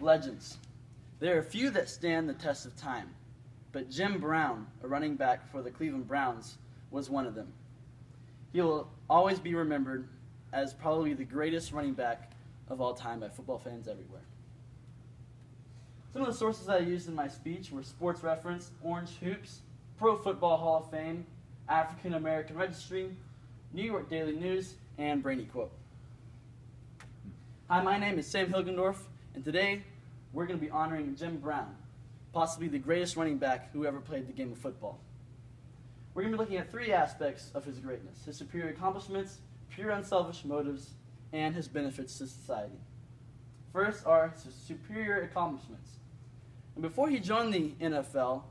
Legends. There are few that stand the test of time, but Jim Brown, a running back for the Cleveland Browns, was one of them. He will always be remembered as probably the greatest running back of all time by football fans everywhere. Some of the sources I used in my speech were Sports Reference, Orange Hoops, Pro Football Hall of Fame, African American Registry, New York Daily News, and Brainy Quote. Hi, my name is Sam Hilgendorf, and today we're going to be honoring Jim Brown, possibly the greatest running back who ever played the game of football. We're going to be looking at three aspects of his greatness: his superior accomplishments, pure unselfish motives, and his benefits to society. First are his superior accomplishments. And before he joined the NFL,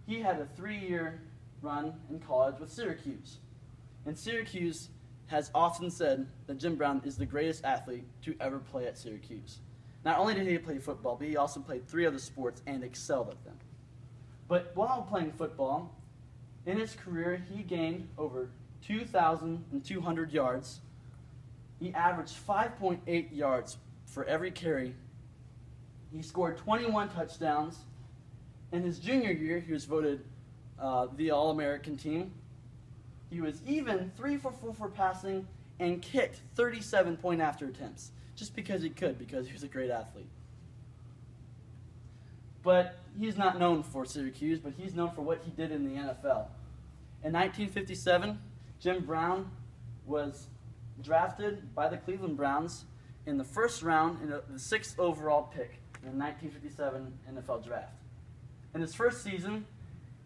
he had a 3-year run in college with Syracuse. And Syracuse has often said that Jim Brown is the greatest athlete to ever play at Syracuse. Not only did he play football, but he also played 3 other sports and excelled at them. But while playing football, in his career, he gained over 2,200 yards. He averaged 5.8 yards for every carry. He scored 21 touchdowns. In his junior year, he was voted the All-American team. He was even 3 for 4 for passing and kicked 37 point-after attempts, just because he could, because he was a great athlete. But he's not known for Syracuse, but he's known for what he did in the NFL. In 1957, Jim Brown was drafted by the Cleveland Browns in the first round in the 6th overall pick in the 1957 NFL Draft. In his first season,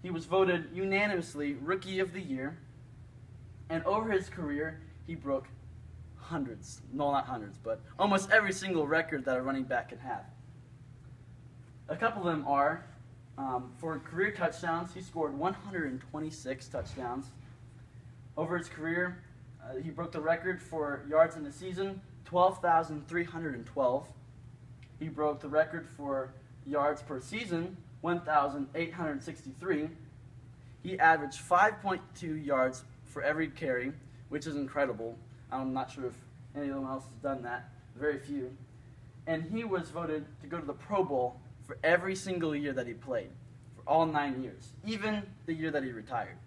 he was voted unanimously Rookie of the Year, and over his career, he broke hundreds, no, not hundreds, but almost every single record that a running back can have. A couple of them are, for career touchdowns, he scored 126 touchdowns. Over his career, he broke the record for yards in the season, 12,312. He broke the record for yards per season, 1,863. He averaged 5.2 yards for every carry, which is incredible. I'm not sure if anyone else has done that. Very few. And he was voted to go to the Pro Bowl for every single year that he played, for all 9 years, even the year that he retired.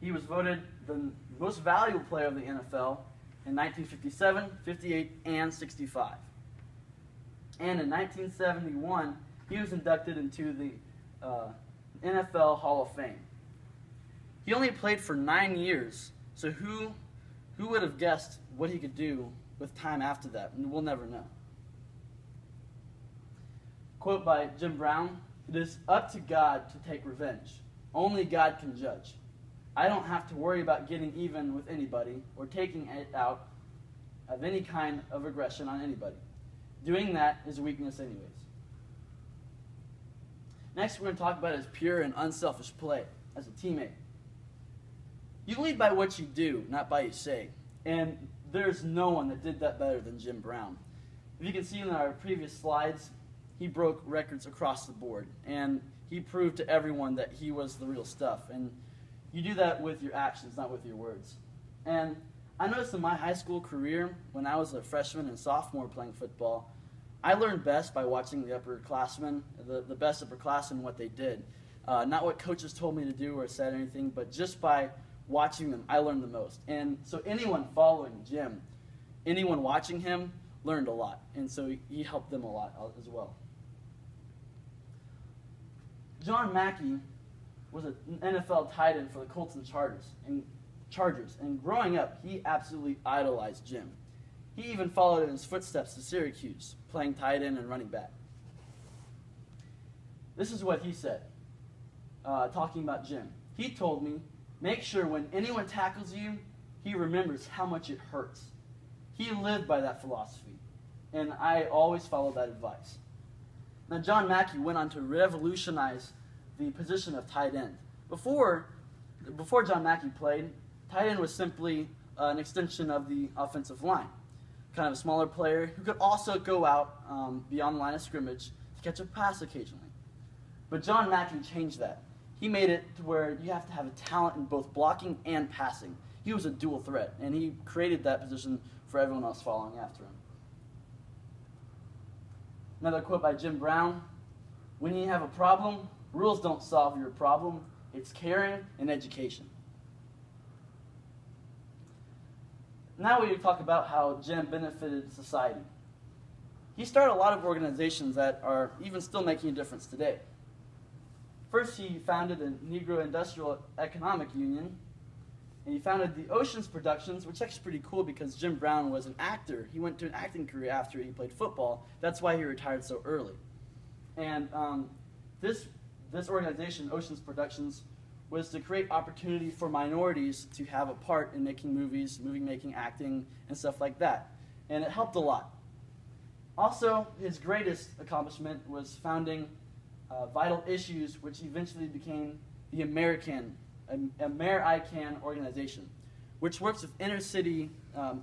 He was voted the most valuable player of the NFL in 1957, 58, and 65. And in 1971, he was inducted into the NFL Hall of Fame. He only played for 9 years, so who would have guessed what he could do with time after that? And we'll never know. Quote by Jim Brown: "It is up to God to take revenge. Only God can judge. I don't have to worry about getting even with anybody or taking it out of any kind of aggression on anybody. Doing that is weakness anyways." Next, we're going to talk about his pure and unselfish play as a teammate. You lead by what you do, not by what you say. And there's no one that did that better than Jim Brown. If you can see in our previous slides, he broke records across the board. And he proved to everyone that he was the real stuff. And you do that with your actions, not with your words. And I noticed in my high school career, when I was a freshman and sophomore playing football, I learned best by watching the upperclassmen, the best upperclassmen, what they did. Not what coaches told me to do or said anything, but just by watching them, I learned the most. And so anyone following Jim, anyone watching him, learned a lot. And so he helped them a lot as well. John Mackey was an NFL tight end for the Colts and Chargers. And growing up, he absolutely idolized Jim. He even followed in his footsteps to Syracuse, playing tight end and running back. This is what he said, talking about Jim. He told me, "Make sure when anyone tackles you, he remembers how much it hurts." He lived by that philosophy, and I always follow that advice. Now, John Mackey went on to revolutionize the position of tight end. Before John Mackey played, tight end was simply an extension of the offensive line. Kind of a smaller player who could also go out beyond the line of scrimmage to catch a pass occasionally. But John Mackey changed that. He made it to where you have to have a talent in both blocking and passing. He was a dual threat, and he created that position for everyone else following after him. Another quote by Jim Brown: "When you have a problem, rules don't solve your problem. It's caring and education." Now we talk about how Jim benefited society. He started a lot of organizations that are even still making a difference today. First, he founded the Negro Industrial Economic Union, and he founded the Oceans Productions, which is actually pretty cool because Jim Brown was an actor. He went to an acting career after he played football. That's why he retired so early. And this organization, Oceans Productions, was to create opportunity for minorities to have a part in making movies, movie making, acting, and stuff like that. And it helped a lot. Also, his greatest accomplishment was founding Vital Issues, which eventually became the American organization, which works with inner city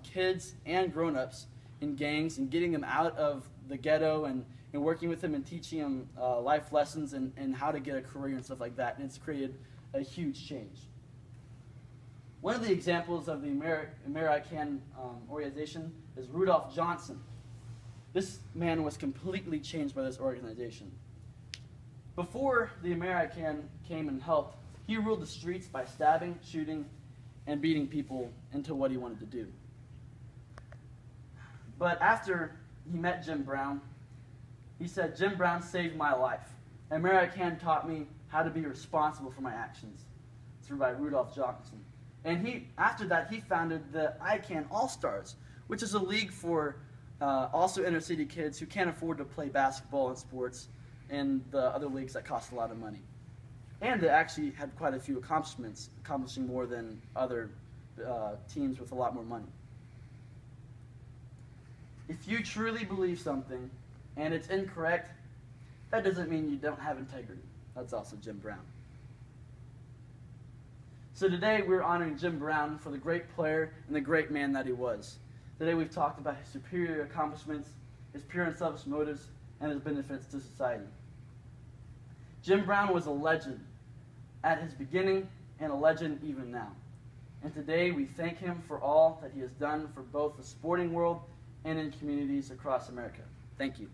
kids and grown-ups in gangs and getting them out of the ghetto and working with them and teaching them life lessons and how to get a career and stuff like that. And it's created a huge change. One of the examples of the American organization is Rudolph Johnson. This man was completely changed by this organization. Before the American came and helped, he ruled the streets by stabbing, shooting, and beating people into what he wanted to do. But after he met Jim Brown, he said, "Jim Brown saved my life. American taught me how to be responsible for my actions." It's written by Rudolph Johnson. And after that, he founded the ICANN All-Stars, which is a league for also inner city kids who can't afford to play basketball and sports and the other leagues that cost a lot of money. And they actually had quite a few accomplishments, accomplishing more than other teams with a lot more money. If you truly believe something and it's incorrect, that doesn't mean you don't have integrity. That's also Jim Brown. So today we're honoring Jim Brown for the great player and the great man that he was. Today we've talked about his superior accomplishments, his pure and selfish motives, and his benefits to society. Jim Brown was a legend at his beginning and a legend even now. And today we thank him for all that he has done for both the sporting world and in communities across America. Thank you.